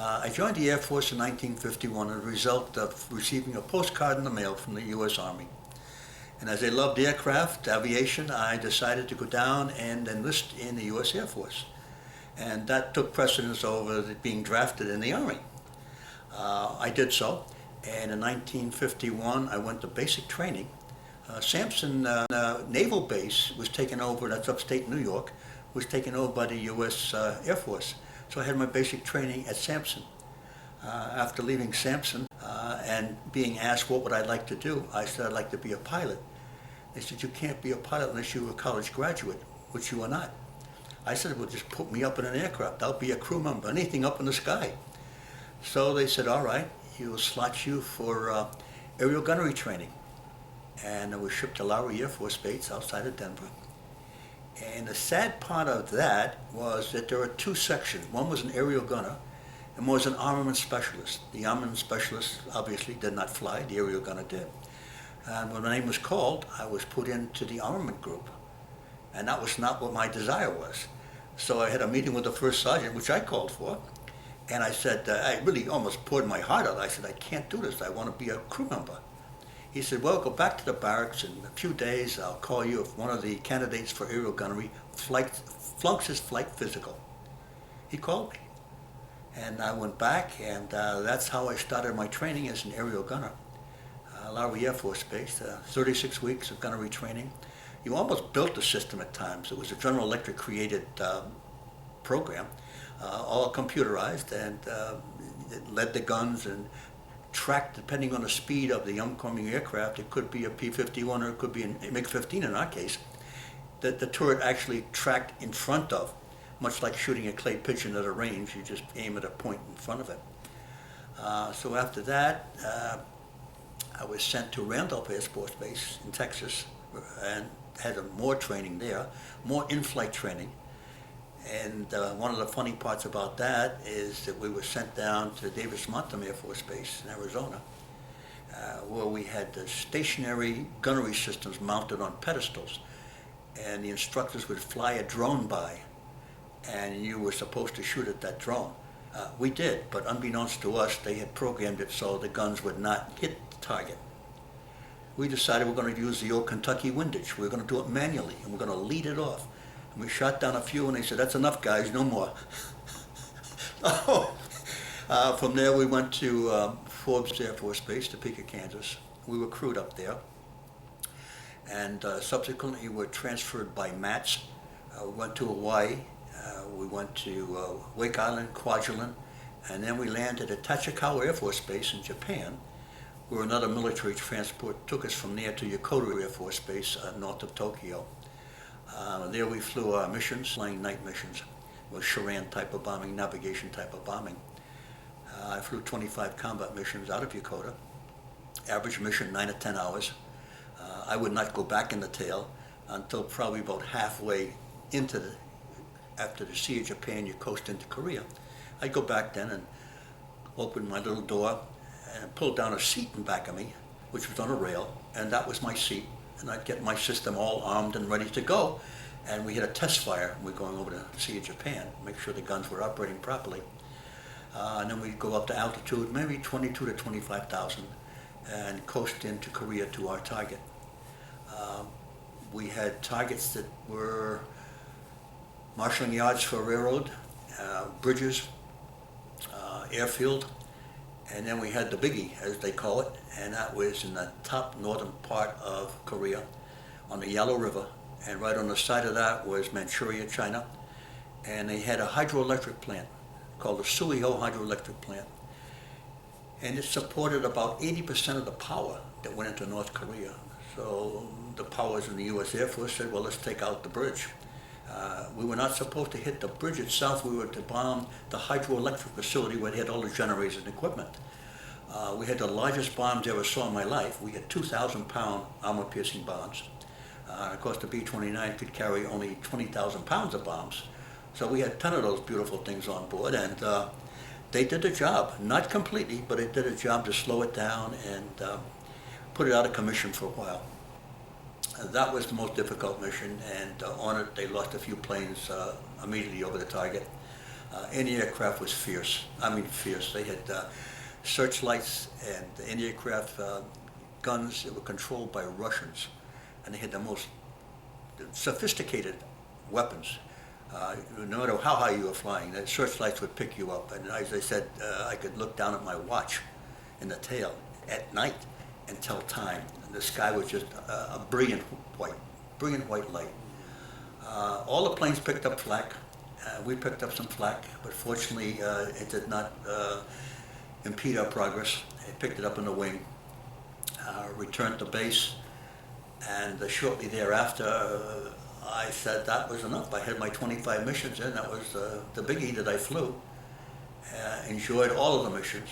I joined the Air Force in 1951 as a result of receiving a postcard in the mail from the U.S. Army. And as I loved aircraft, aviation, I decided to go down and enlist in the U.S. Air Force. And that took precedence over being drafted in the Army. I did so, and in 1951 I went to basic training. Sampson Naval Base was taken over, that's upstate New York, was taken over by the U.S. Air Force. So I had my basic training at Sampson. After leaving Sampson and being asked what would I like to do, I said I'd like to be a pilot. They said, you can't be a pilot unless you're a college graduate, which you are not. I said, well, just put me up in an aircraft. I'll be a crew member, anything up in the sky. So they said, all right, we'll slot you for aerial gunnery training. And I was shipped to Lowry Air Force Base outside of Denver. And the sad part of that was that there were two sections. One was an aerial gunner, and one was an armament specialist. The armament specialist obviously did not fly, the aerial gunner did. And when my name was called, I was put into the armament group. And that was not what my desire was. So I had a meeting with the first sergeant, which I called for. And I said, I really almost poured my heart out. I said, I can't do this. I want to be a crew member. He said, well, go back to the barracks. In a few days, I'll call you if one of the candidates for aerial gunnery flunks his flight physical. He called me. And I went back, and that's how I started my training as an aerial gunner. Lowry Air Force Base, 36 weeks of gunnery training. You almost built the system at times. It was a General Electric created program, all computerized, and it led the guns and tracked, depending on the speed of the oncoming aircraft. It could be a P-51 or it could be a MiG-15 in our case. That the turret actually tracked in front of, much like shooting a clay pigeon at a range. You just aim at a point in front of it. So after that, I was sent to Randolph Air Force Base in Texas and had more training there, more in-flight training. And one of the funny parts about that is that we were sent down to Davis-Monthan Air Force Base in Arizona, where we had the stationary gunnery systems mounted on pedestals. And the instructors would fly a drone by, and you were supposed to shoot at that drone. We did, but unbeknownst to us, they had programmed it so the guns would not hit the target. We decided we're going to use the old Kentucky windage. We're going to do it manually, and we're going to lead it off. And we shot down a few, and they said, that's enough, guys, no more. From there, we went to Forbes Air Force Base, Topeka, Kansas. We were crewed up there. And subsequently, we were transferred by MATS. We went to Hawaii. We went to Wake Island, Kwajalein, and then we landed at Tachikawa Air Force Base in Japan, where another military transport took us from there to Yokata Air Force Base north of Tokyo. There we flew our missions, flying night missions, with Sharan type of bombing, navigation type of bombing. I flew 25 combat missions out of Yokata, average mission 9 to 10 hours. I would not go back in the tail until probably about halfway into after the Sea of Japan, you coast into Korea. I'd go back then and open my little door and pull down a seat in back of me, which was on a rail, and that was my seat. And I'd get my system all armed and ready to go. And we had a test fire. We're going over to Sea of Japan, make sure the guns were operating properly. And then we'd go up to altitude, maybe 22 to 25,000, and coast into Korea to our target. We had targets that were marshalling yards for railroad, bridges, airfield, and then we had the biggie, as they call it, and that was in the top northern part of Korea on the Yellow River, and right on the side of that was Manchuria, China, and they had a hydroelectric plant called the Suiho hydroelectric plant, and it supported about 80% of the power that went into North Korea. So the powers in the U.S. Air Force said, well, let's take out the bridge. We were not supposed to hit the bridge itself. We were to bomb the hydroelectric facility where they had all the generators and equipment. We had the largest bombs I ever saw in my life. We had 2,000-pound armor-piercing bombs. Of course, the B-29 could carry only 20,000 pounds of bombs. So we had 10 of those beautiful things on board, and they did the job. Not completely, but it did a job to slow it down and put it out of commission for a while. That was the most difficult mission, and on it they lost a few planes immediately over the target. Anti-aircraft was fierce. I mean, fierce. They had searchlights and anti-aircraft guns that were controlled by Russians, and they had the most sophisticated weapons. No matter how high you were flying, the searchlights would pick you up. And as I said, I could look down at my watch in the tail at night and tell time. And the sky was just a brilliant white light. All the planes picked up flak. We picked up some flak, but fortunately it did not impede our progress. It picked it up in the wing, returned to base, and shortly thereafter I said that was enough. I had my 25 missions in. That was the biggie that I flew. Enjoyed all of the missions.